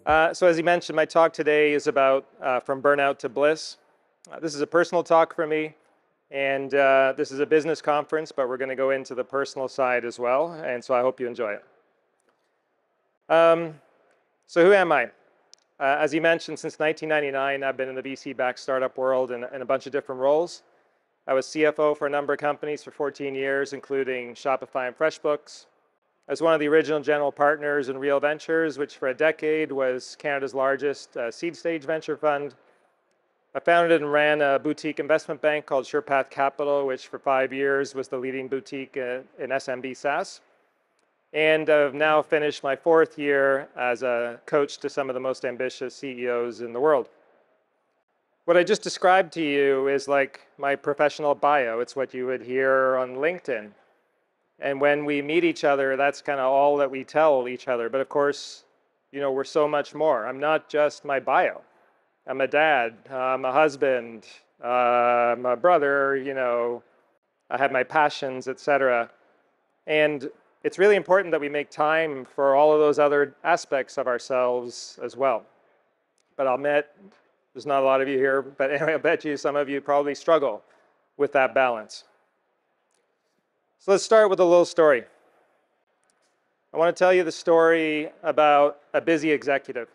So as you mentioned, my talk today is about from burnout to bliss. This is a personal talk for me, and this is a business conference, but we're going to go into the personal side as well, and so I hope you enjoy it. So who am I? As you mentioned, since 1999, I've been in the VC-backed startup world in a bunch of different roles. I was CFO for a number of companies for 14 years, including Shopify and FreshBooks. I was one of the original general partners in Real Ventures, which for a decade was Canada's largest seed stage venture fund. I founded and ran a boutique investment bank called SurePath Capital, which for 5 years was the leading boutique in SMB SaaS. And I've now finished my 4th year as a coach to some of the most ambitious CEOs in the world. What I just described to you is like my professional bio. It's what you would hear on LinkedIn. And when we meet each other, that's kind of all that we tell each other. But of course, you know, we're so much more. I'm not just my bio. I'm a dad, I'm a husband, I'm a brother, you know, I have my passions, etc. And it's really important that we make time for all of those other aspects of ourselves as well. But I'll admit, there's not a lot of you here, but anyway, I bet you some of you probably struggle with that balance. So let's start with a little story. I want to tell you the story about a busy executive.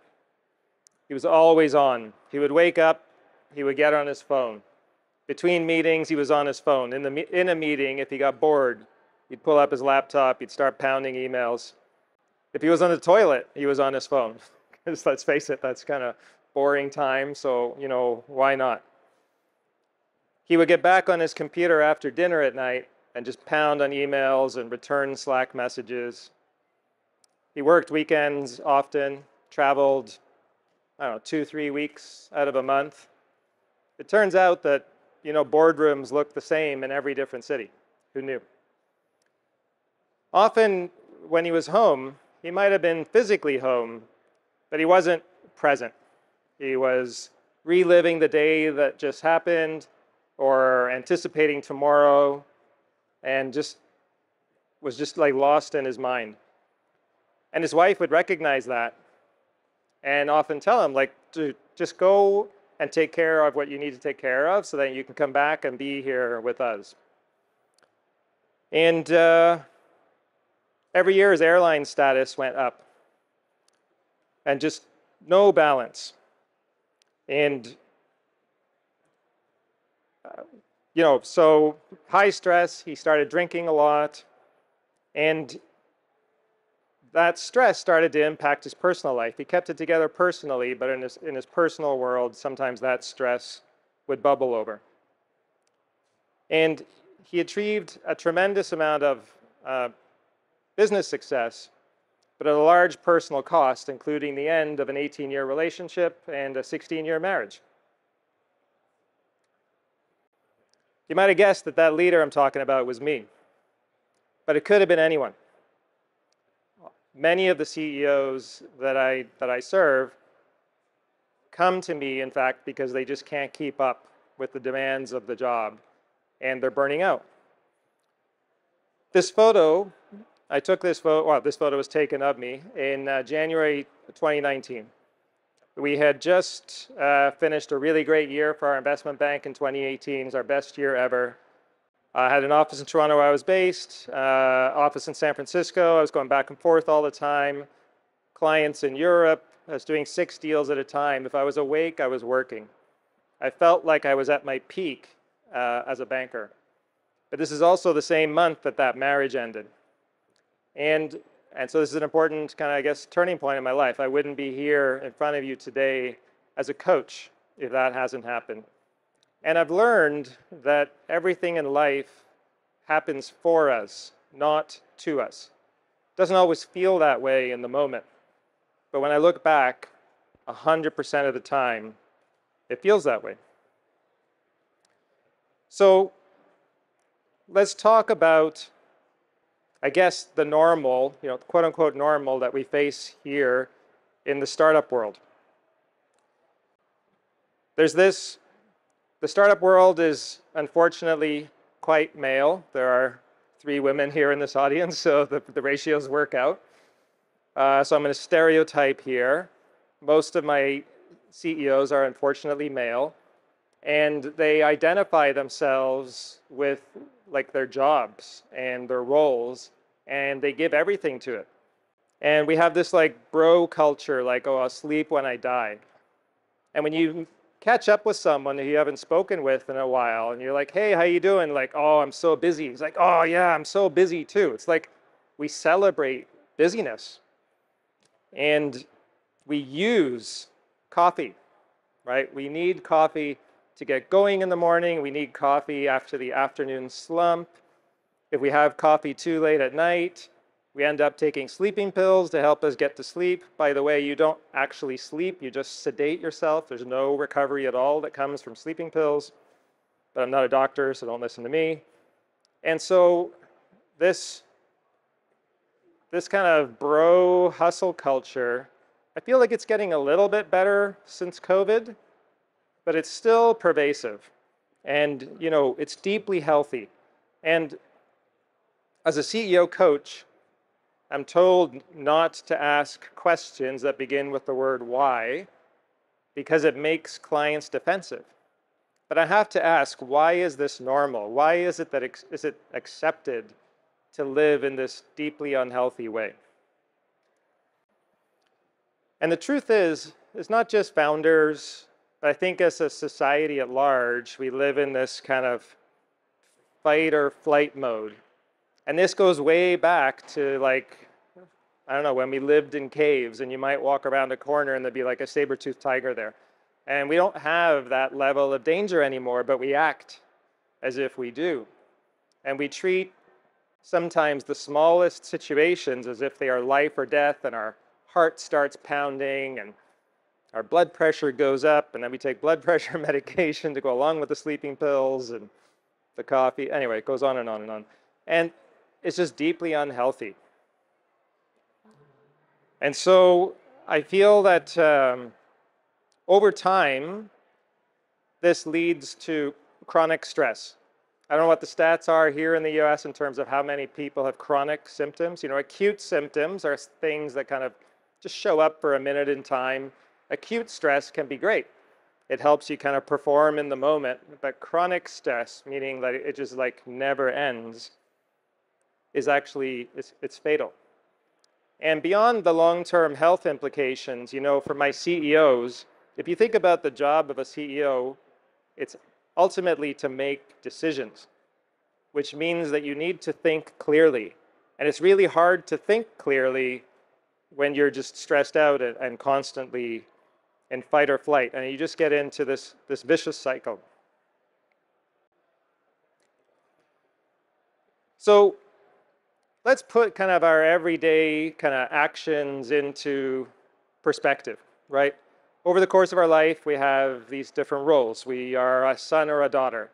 He was always on. He would wake up, he would get on his phone. Between meetings, he was on his phone. In a meeting, if he got bored, he'd pull up his laptop, he'd start pounding emails. If he was on the toilet, he was on his phone. Because let's face it, that's kind of boring time, so, you know, why not? He would get back on his computer after dinner at night and just pound on emails and return Slack messages. He worked weekends often, traveled, I don't know, 2-3 weeks out of a month. It turns out that, you know, boardrooms look the same in every different city. Who knew? Often when he was home, he might have been physically home, but he wasn't present. He was reliving the day that just happened or anticipating tomorrow, and was just like lost in his mind. And his wife would recognize that and often tell him, like, just go and take care of what you need to take care of so that you can come back and be here with us. And every year his airline status went up and just no balance. And you know, so high stress, he started drinking a lot, and that stress started to impact his personal life. He kept it together personally, but in his personal world, sometimes that stress would bubble over. And he achieved a tremendous amount of business success, but at a large personal cost, including the end of an 18-year relationship and a 16-year marriage. You might have guessed that that leader I'm talking about was me, but it could have been anyone. Many of the CEOs that I serve come to me, in fact, because they just can't keep up with the demands of the job, and they're burning out. This photo, I took this photo, well, this photo was taken of me in January 2019. We had just finished a really great year for our investment bank in 2018. It was our best year ever. I had an office in Toronto where I was based, office in San Francisco. I was going back and forth all the time. Clients in Europe. I was doing 6 deals at a time. If I was awake, I was working. I felt like I was at my peak as a banker. But this is also the same month that that marriage ended. And so this is an important kind of, I guess, turning point in my life. I wouldn't be here in front of you today as a coach if that hasn't happened. And I've learned that everything in life happens for us, not to us. It doesn't always feel that way in the moment. But when I look back, 100% of the time, it feels that way. So let's talk about, I guess, the normal, you know, quote unquote normal that we face here in the startup world. There's this, the startup world is unfortunately quite male. There are 3 women here in this audience, so the ratios work out. So I'm going to stereotype here. most of my CEOs are unfortunately male, and they identify themselves with like their jobs and their roles, and they give everything to it. And we have this like bro culture, like, oh, I'll sleep when I die. And when you catch up with someone who you haven't spoken with in a while, and you're like, hey, how you doing? Like, oh, I'm so busy. He's like, oh yeah, I'm so busy too. It's like we celebrate busyness. And we use coffee, right? We need coffee to get going in the morning. We need coffee after the afternoon slump. If we have coffee too late at night, we end up taking sleeping pills to help us get to sleep. By the way, you don't actually sleep, you just sedate yourself. There's no recovery at all that comes from sleeping pills. But I'm not a doctor, so don't listen to me. And so this kind of bro hustle culture, I feel like it's getting a little bit better since COVID, but it's still pervasive. And it's deeply healthy. And as a CEO coach, I'm told not to ask questions that begin with the word why, because it makes clients defensive. But I have to ask, why is this normal? Why is it that is it accepted to live in this deeply unhealthy way? And the truth is, it's not just founders, but I think as a society at large, we live in this kind of fight or flight mode. And this goes way back to like, I don't know, when we lived in caves and you might walk around a corner and there'd be like a saber-toothed tiger there. And we don't have that level of danger anymore, but we act as if we do. And we treat sometimes the smallest situations as if they are life or death, and our heart starts pounding and our blood pressure goes up, and then we take blood pressure medication to go along with the sleeping pills and the coffee. Anyway, it goes on and on and on. And it's just deeply unhealthy. And so I feel that over time, this leads to chronic stress. I don't know what the stats are here in the US in terms of how many people have chronic symptoms. Acute symptoms are things that kind of just show up for a minute in time. Acute stress can be great. It helps you kind of perform in the moment. But chronic stress, meaning that it just like never ends, is actually, it's fatal. And beyond the long-term health implications, for my CEOs, if you think about the job of a CEO, it's ultimately to make decisions, which means that you need to think clearly. And it's really hard to think clearly when you're just stressed out and constantly in fight or flight. And you just get into this vicious cycle. So let's put kind of our everyday kind of actions into perspective, right? Over the course of our life, we have these different roles. We are a son or a daughter.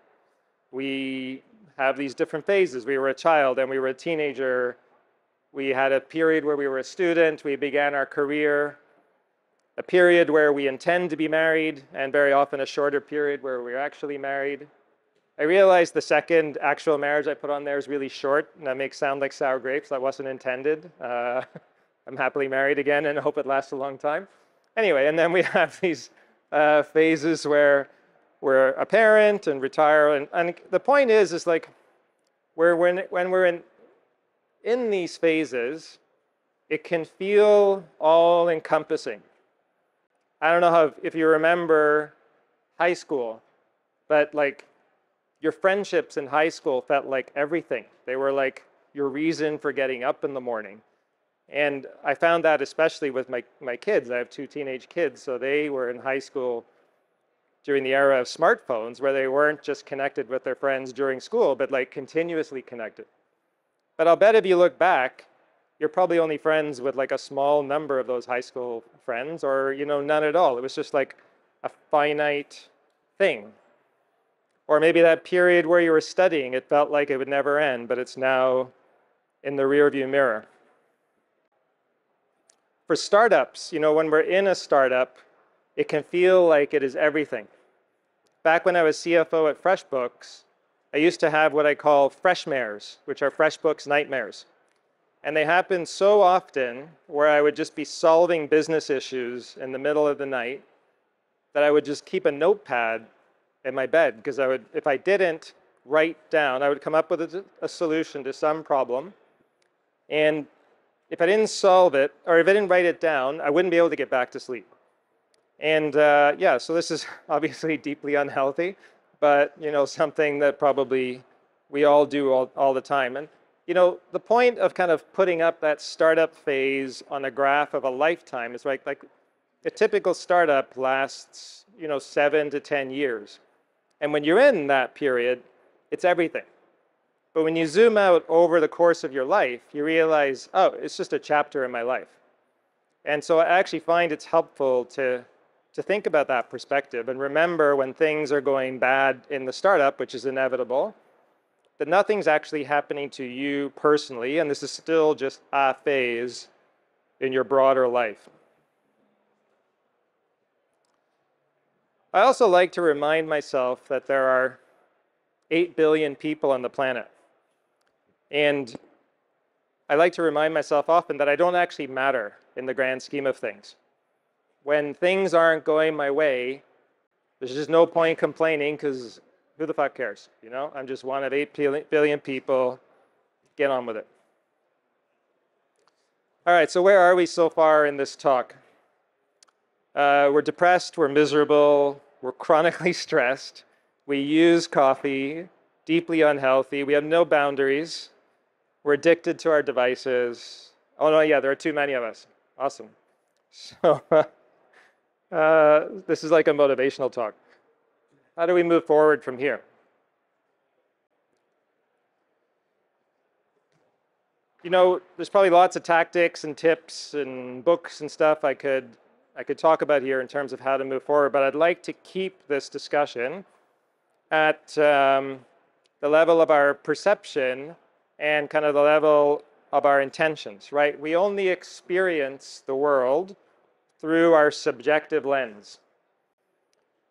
We have these different phases. We were a child and we were a teenager. We had a period where we were a student. We began our career. A period where we intend to be married, and very often a shorter period where we're actually married. I realized the second actual marriage I put on there is really short, and that makes sound like sour grapes. That wasn't intended. I'm happily married again and hope it lasts a long time. Anyway, and then we have these phases where we're a parent and retire. And the point is like, when we're in these phases, it can feel all encompassing. I don't know if you remember high school, but like your friendships in high school felt like everything. They were like your reason for getting up in the morning. And I found that especially with my kids. I have 2 teenage kids, so they were in high school during the era of smartphones where they weren't just connected with their friends during school, but like continuously connected. But I'll bet if you look back, you're probably only friends with like a small number of those high school friends, or none at all. It was just like a finite thing. Or maybe that period where you were studying, it felt like it would never end, but it's now in the rearview mirror. For startups, when we're in a startup, it can feel like it is everything. Back when I was CFO at FreshBooks, I used to have what I call freshmares, which are FreshBooks nightmares. And they happened so often where I would just be solving business issues in the middle of the night that I would just keep a notepad in my bed, because I would, if I didn't write down, I would come up with a solution to some problem. And if I didn't solve it, or if I didn't write it down, I wouldn't be able to get back to sleep. And yeah, so this is obviously deeply unhealthy, but something that probably we all do all the time. And the point of kind of putting up that startup phase on a graph of a lifetime is like a typical startup lasts 7 to 10 years. And when you're in that period, it's everything. But when you zoom out over the course of your life, you realize, oh, it's just a chapter in my life. And so I actually find it's helpful to think about that perspective and remember when things are going bad in the startup, which is inevitable, that nothing's actually happening to you personally, and this is still just a phase in your broader life. I also like to remind myself that there are 8 billion people on the planet. And I like to remind myself often that I don't actually matter in the grand scheme of things. When things aren't going my way, there's just no point complaining, because who the fuck cares? I'm just one of 8 billion people. Get on with it. All right, so where are we so far in this talk? We're depressed, we're miserable, we're chronically stressed, we use coffee, deeply unhealthy, we have no boundaries, we're addicted to our devices. Oh no, yeah, there are too many of us. Awesome. So this is like a motivational talk. How do we move forward from here? There's probably lots of tactics and tips and books and stuff I could talk about here in terms of how to move forward, but I'd like to keep this discussion at the level of our perception and kind of the level of our intentions, right? We only experience the world through our subjective lens.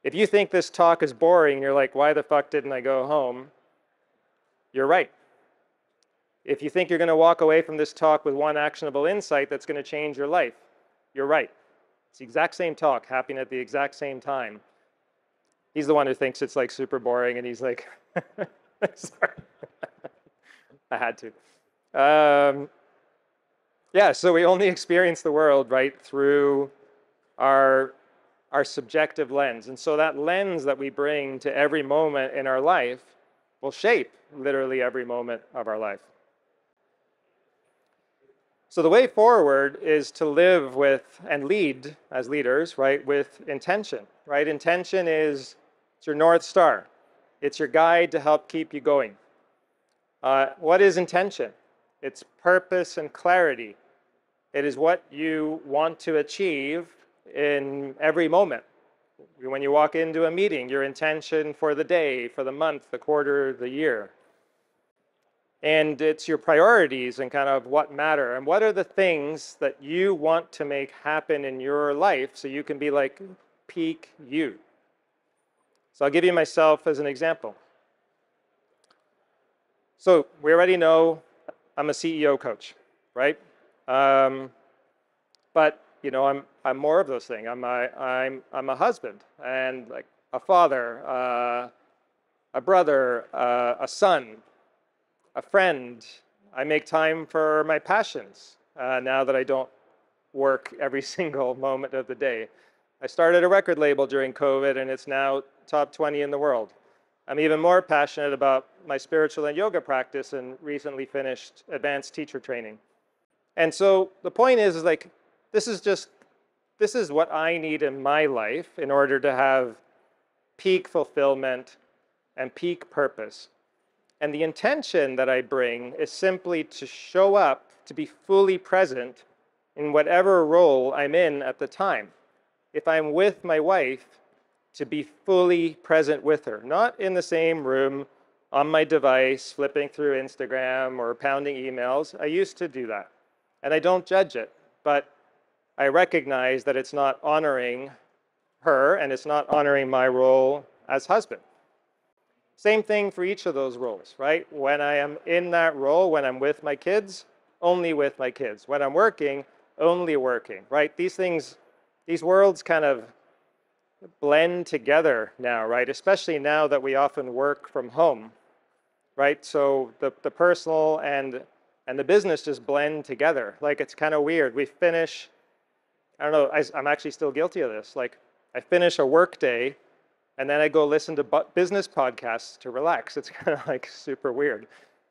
If you think this talk is boring, you're like, why the fuck didn't I go home? You're right. If you think you're going to walk away from this talk with one actionable insight that's going to change your life, you're right. It's the exact same talk happening at the exact same time. He's the one who thinks it's like super boring, and he's like, sorry. I had to. Yeah, so we only experience the world, right, through our subjective lens. And so that lens that we bring to every moment in our life will shape literally every moment of our life. So the way forward is to live with and lead as leaders, right, with intention, right? Intention is it's your North Star. It's your guide to help keep you going. What is intention? It's purpose and clarity. It is what you want to achieve in every moment. When you walk into a meeting, your intention for the day, for the month, the quarter, the year. And it's your priorities and kind of what matter. And what are the things that you want to make happen in your life so you can be like peak you. So I'll give you myself as an example. So we already know I'm a CEO coach, right? But I'm more of those things. I'm a husband and like a father, a brother, a son, a friend. I make time for my passions now that I don't work every single moment of the day. I started a record label during COVID, and it's now top 20 in the world. I'm even more passionate about my spiritual and yoga practice and recently finished advanced teacher training. And so the point is like, this is what I need in my life in order to have peak fulfillment and peak purpose. And the intention that I bring is simply to show up, to be fully present in whatever role I'm in at the time. If I'm with my wife, to be fully present with her, not in the same room, on my device, flipping through Instagram or pounding emails. I used to do that, and I don't judge it, but I recognize that it's not honoring her, and it's not honoring my role as husband. Same thing for each of those roles, right? When I am in that role, when I'm with my kids, only with my kids. When I'm working, only working, right? These things, these worlds kind of blend together now, right? Especially now that we often work from home, right? So the personal and the business just blend together. Like, it's kind of weird. We finish, I don't know, I'm actually still guilty of this. Like, I finish a work day and then I go listen to business podcasts to relax. It's kind of like super weird.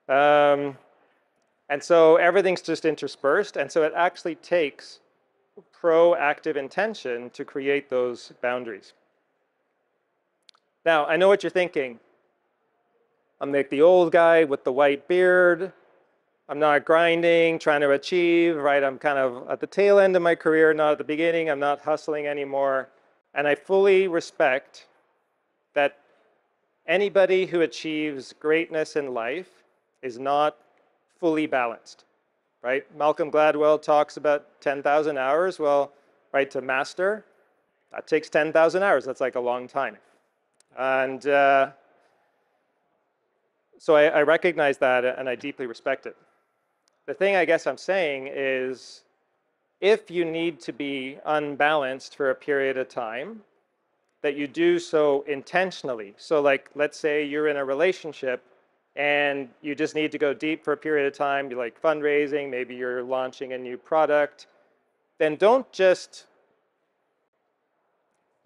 And so everything's just interspersed. And so it actually takes proactive intention to create those boundaries. Now, I know what you're thinking. I'm like the old guy with the white beard. I'm not grinding, trying to achieve, right? I'm kind of at the tail end of my career, not at the beginning. I'm not hustling anymore. And I fully respect that anybody who achieves greatness in life is not fully balanced, right? Malcolm Gladwell talks about 10,000 hours. Well, right, to master, that takes 10,000 hours. That's like a long time. And so I recognize that and I deeply respect it. The thing I guess I'm saying is, if you need to be unbalanced for a period of time, that you do so intentionally. So like, let's say you're in a relationship and you just need to go deep for a period of time, you're like fundraising, maybe you're launching a new product, then don't just,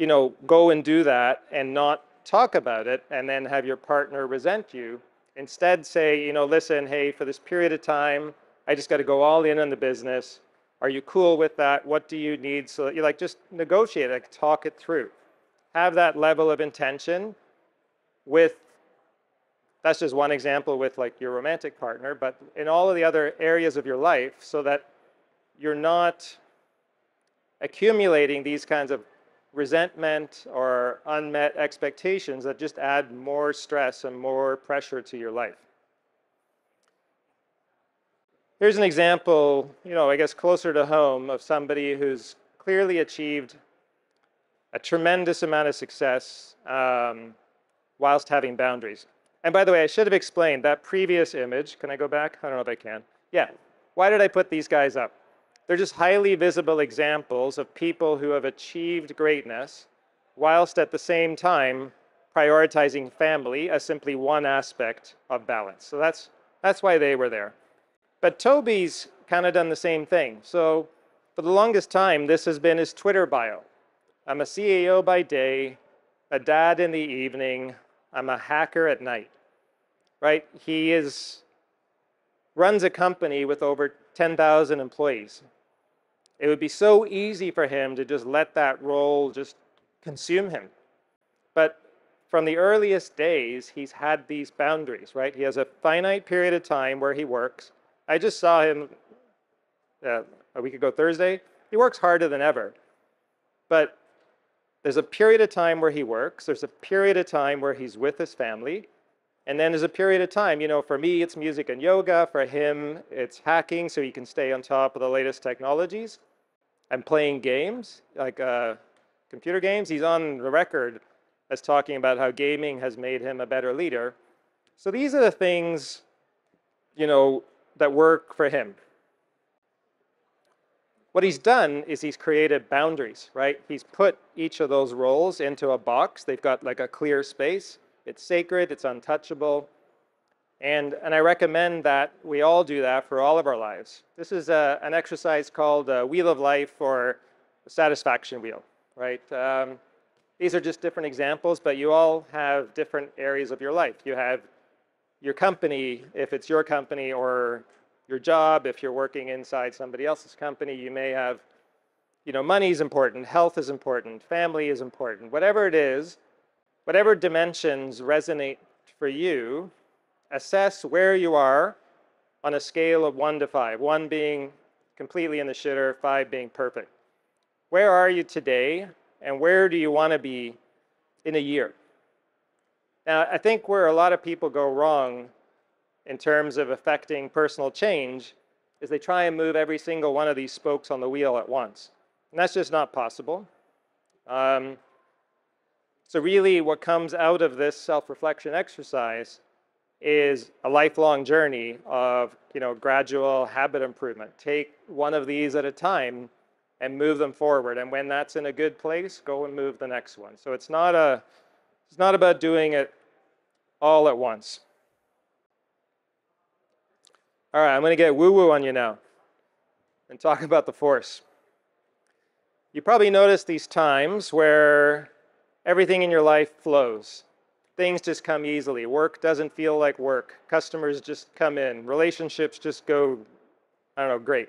go and do that and not talk about it and then have your partner resent you. Instead say, listen, hey, for this period of time, I just got to go all in on the business. Are you cool with that? What do you need? So that you just negotiate, talk it through. Have that level of intention with, that's just one example with your romantic partner, but in all of the other areas of your life, so that you're not accumulating these kinds of resentment or unmet expectations that just add more stress and more pressure to your life. Here's an example, I guess closer to home, of somebody who's clearly achieved a tremendous amount of success whilst having boundaries. And by the way, I should have explained that previous image. Can I go back? I don't know if I can. Yeah. Why did I put these guys up? They're just highly visible examples of people who have achieved greatness whilst at the same time prioritizing family as simply one aspect of balance. So that's why they were there. But Toby's kind of done the same thing. So for the longest time, this has been his Twitter bio. I'm a CEO by day, a dad in the evening, I'm a hacker at night, right? He runs a company with over 10,000 employees. It would be so easy for him to just let that role just consume him. But from the earliest days, he's had these boundaries, right? He has a finite period of time where he works. I just saw him a week ago Thursday. He works harder than ever. But there's a period of time where he works. There's a period of time where he's with his family. And then there's a period of time, for me, it's music and yoga. For him, it's hacking so he can stay on top of the latest technologies. And playing games, like computer games. He's on the record as talking about how gaming has made him a better leader. So these are the things, that work for him. What he's done is he's created boundaries, right? He's put each of those roles into a box. They've got a clear space. It's sacred, it's untouchable. And I recommend that we all do that for all of our lives. This is an exercise called Wheel of Life, or Satisfaction Wheel, right? These are just different examples, but you all have different areas of your life. You have your company, if it's your company, or your job, if you're working inside somebody else's company. You may have, money is important, health is important, family is important. Whatever it is, whatever dimensions resonate for you, assess where you are on a scale of 1 to 5, 1 being completely in the shitter, 5 being perfect. Where are you today, and where do you want to be in a year? Now, I think where a lot of people go wrong in terms of affecting personal change is they try and move every single one of these spokes on the wheel at once. And that's just not possible. So really what comes out of this self-reflection exercise is a lifelong journey of, gradual habit improvement. Take one of these at a time and move them forward. And when that's in a good place, go and move the next one. So it's not about doing it all at once. All right, I'm going to get woo-woo on you now and talk about the force. You probably noticed these times where everything in your life flows. Things just come easily. Work doesn't feel like work. Customers just come in. Relationships just go, great.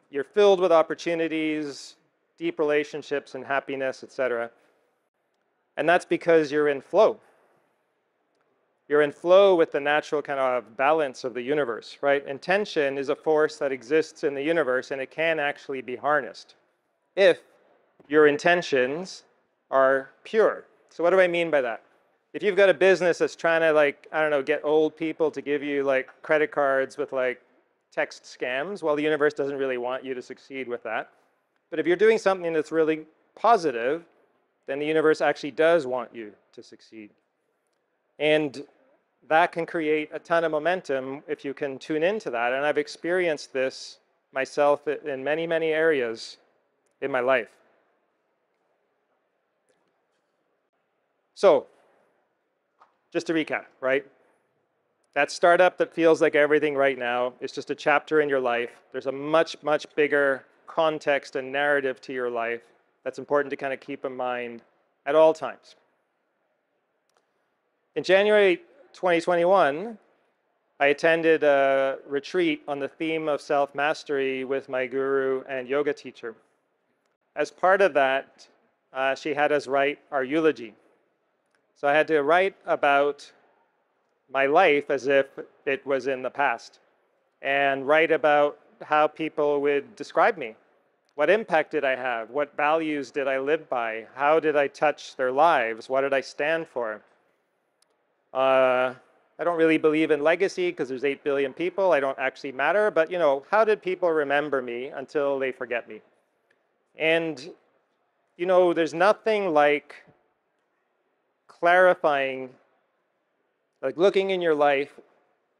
You're filled with opportunities, deep relationships and happiness, etc. And that's because you're in flow. You're in flow with the natural kind of balance of the universe, right? Intention is a force that exists in the universe, and it can actually be harnessed if your intentions are pure. So what do I mean by that? If you've got a business that's trying to get old people to give you credit cards with text scams, well, the universe doesn't really want you to succeed with that. But if you're doing something that's really positive, then the universe actually does want you to succeed. And that can create a ton of momentum if you can tune into that. And I've experienced this myself in many, many areas in my life. So, just to recap, right? That startup that feels like everything right now is just a chapter in your life. There's a much, much bigger context and narrative to your life that's important to kind of keep in mind at all times. In January 2021, I attended a retreat on the theme of self-mastery with my guru and yoga teacher. As part of that, she had us write our eulogy. So I had to write about my life as if it was in the past, and write about how people would describe me. What impact did I have? What values did I live by? How did I touch their lives? What did I stand for? I don't really believe in legacy because there's 8 billion people. I don't actually matter. But, how did people remember me until they forget me? And, there's nothing like clarifying, like looking in your life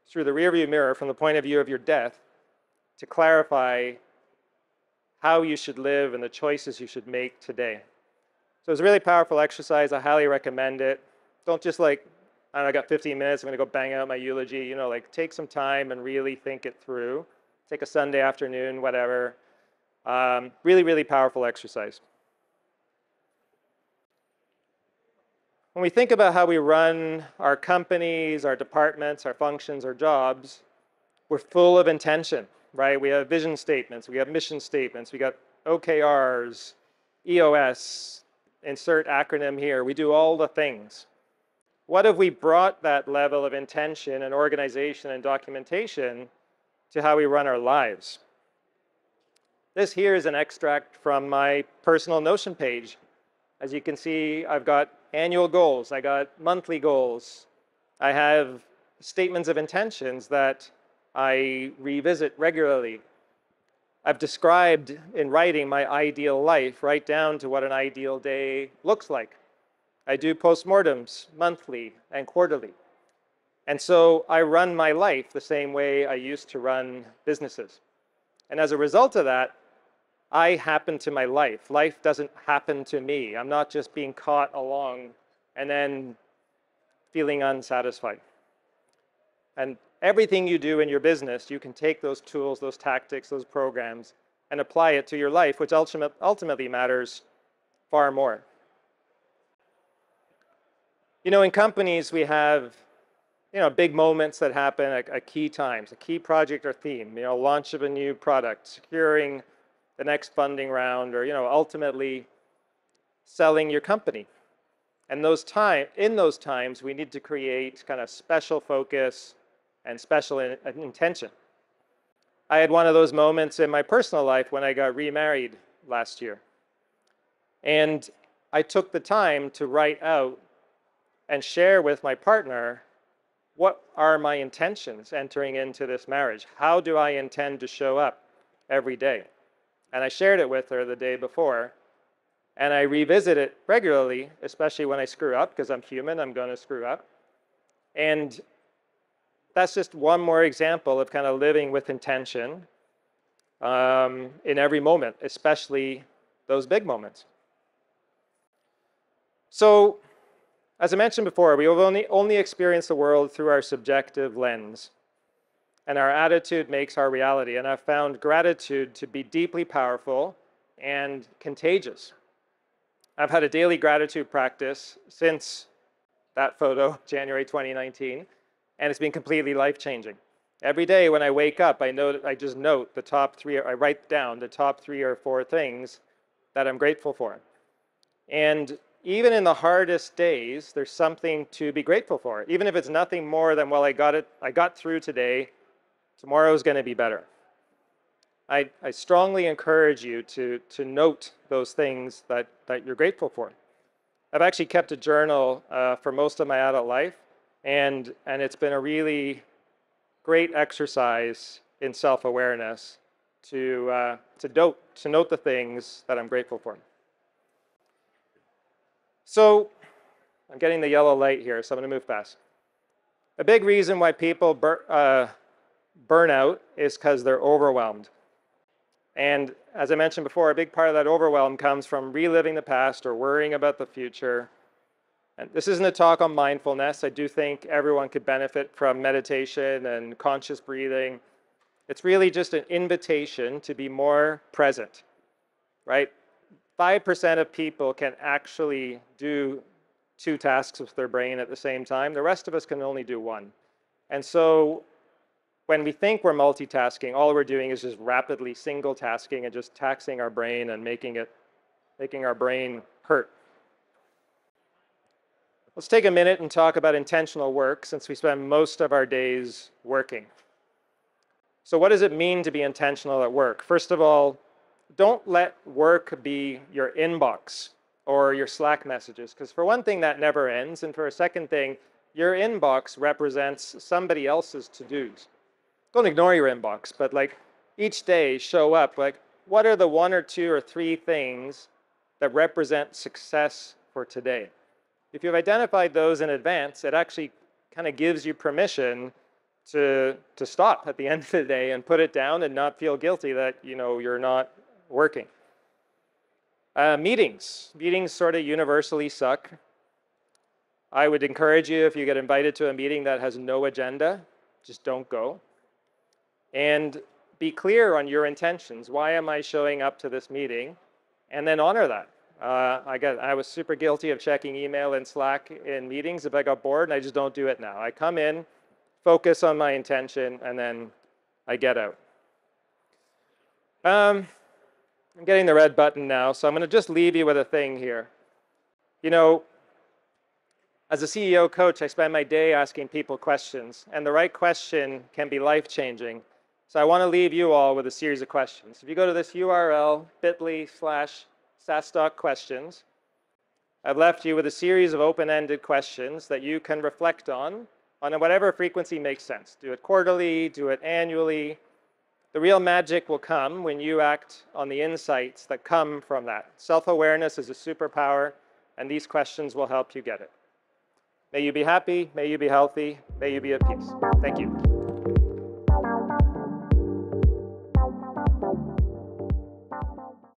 through the rearview mirror from the point of view of your death to clarify how you should live and the choices you should make today. So it's a really powerful exercise. I highly recommend it. Don't just I got 15 minutes, I'm going to go bang out my eulogy. Take some time and really think it through. Take a Sunday afternoon, whatever. Really, really powerful exercise. When we think about how we run our companies, our departments, our functions, our jobs, we're full of intention, right? We have vision statements, we have mission statements, we got OKRs, EOS, insert acronym here. We do all the things. What if we brought that level of intention and organization and documentation to how we run our lives? This here is an extract from my personal Notion page. As you can see, I've got annual goals, I got monthly goals. I have statements of intentions that I revisit regularly. I've described in writing my ideal life, right down to what an ideal day looks like. I do postmortems monthly and quarterly. And so I run my life the same way I used to run businesses. And as a result of that, I happen to my life. Life doesn't happen to me. I'm not just being caught along and then feeling unsatisfied. And everything you do in your business, you can take those tools, those tactics, those programs, and apply it to your life, which ultimately matters far more. In companies, we have big moments that happen at key times, a key project or theme, launch of a new product, securing the next funding round, or ultimately selling your company. And in those times, we need to create kind of special focus and special intention. I had one of those moments in my personal life when I got remarried last year. And I took the time to write out and share with my partner, what are my intentions entering into this marriage? How do I intend to show up every day? And I shared it with her the day before. And I revisit it regularly, especially when I screw up, because I'm human, I'm going to screw up. And that's just one more example of kind of living with intention in every moment, especially those big moments. So, as I mentioned before, we only experience the world through our subjective lens. And our attitude makes our reality. And I've found gratitude to be deeply powerful and contagious. I've had a daily gratitude practice since that photo, January 2019, and it's been completely life-changing. Every day when I wake up, I just note the top 3, I write down the top 3 or 4 things that I'm grateful for. And even in the hardest days, there's something to be grateful for. Even if it's nothing more than, well, I got through today, tomorrow's going to be better. I strongly encourage you to note those things that you're grateful for. I've actually kept a journal for most of my adult life, and it's been a really great exercise in self-awareness to note the things that I'm grateful for. So I'm getting the yellow light here, so I'm going to move fast. A big reason why people burn out is because they're overwhelmed. And as I mentioned before, a big part of that overwhelm comes from reliving the past or worrying about the future. And this isn't a talk on mindfulness. I do think everyone could benefit from meditation and conscious breathing. It's really just an invitation to be more present, right? 5% of people can actually do 2 tasks with their brain at the same time. The rest of us can only do 1. And so when we think we're multitasking, all we're doing is just rapidly single tasking and just taxing our brain and making our brain hurt. Let's take a minute and talk about intentional work, since we spend most of our days working. So what does it mean to be intentional at work? First of all, don't let work be your inbox or your Slack messages, because for one thing, that never ends. And for a second thing, your inbox represents somebody else's to-dos. Don't ignore your inbox, but like each day show up, like what are the 1 or 2 or 3 things that represent success for today? If you've identified those in advance, it actually kind of gives you permission to stop at the end of the day and put it down and not feel guilty that you're not working. Meetings sort of universally suck. I would encourage you, if you get invited to a meeting that has no agenda, just don't go. And be clear on your intentions. Why am I showing up to this meeting? And then honor that. I was super guilty of checking email and Slack in meetings if I got bored, and I just don't do it now. I come in, focus on my intention, and then I get out. I'm getting the red button now, so I'm going to just leave you with a thing here. As a CEO coach, I spend my day asking people questions, and the right question can be life-changing. So I want to leave you all with a series of questions. If you go to this URL, bit.ly/SaaStock questions, I've left you with a series of open-ended questions that you can reflect on whatever frequency makes sense. Do it quarterly, do it annually. The real magic will come when you act on the insights that come from that. Self-awareness is a superpower, and these questions will help you get it. May you be happy, may you be healthy, may you be at peace. Thank you.